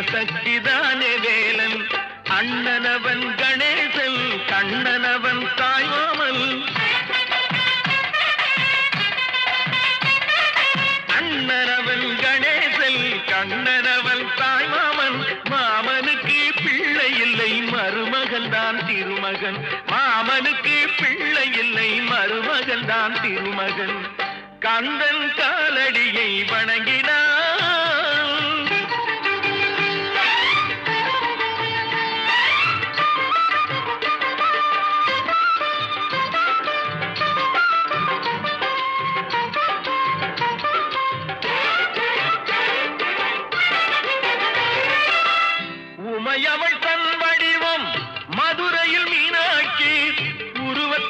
சிவசக்திதானே வேலன். அண்ணனவன் கணேசன், கண்ணனவன் தாய்மாமன். அண்ணனவன் கணேசன், கண்ணனவன் தாய்மாமன். மாமனுக்கு பிள்ளை இல்லை, மருமகன் தான் திருமகன். மாமனுக்கு பிள்ளை இல்லை, மருமகன் தான் திருமகன். கந்தன் காலடியை வணங்கினார்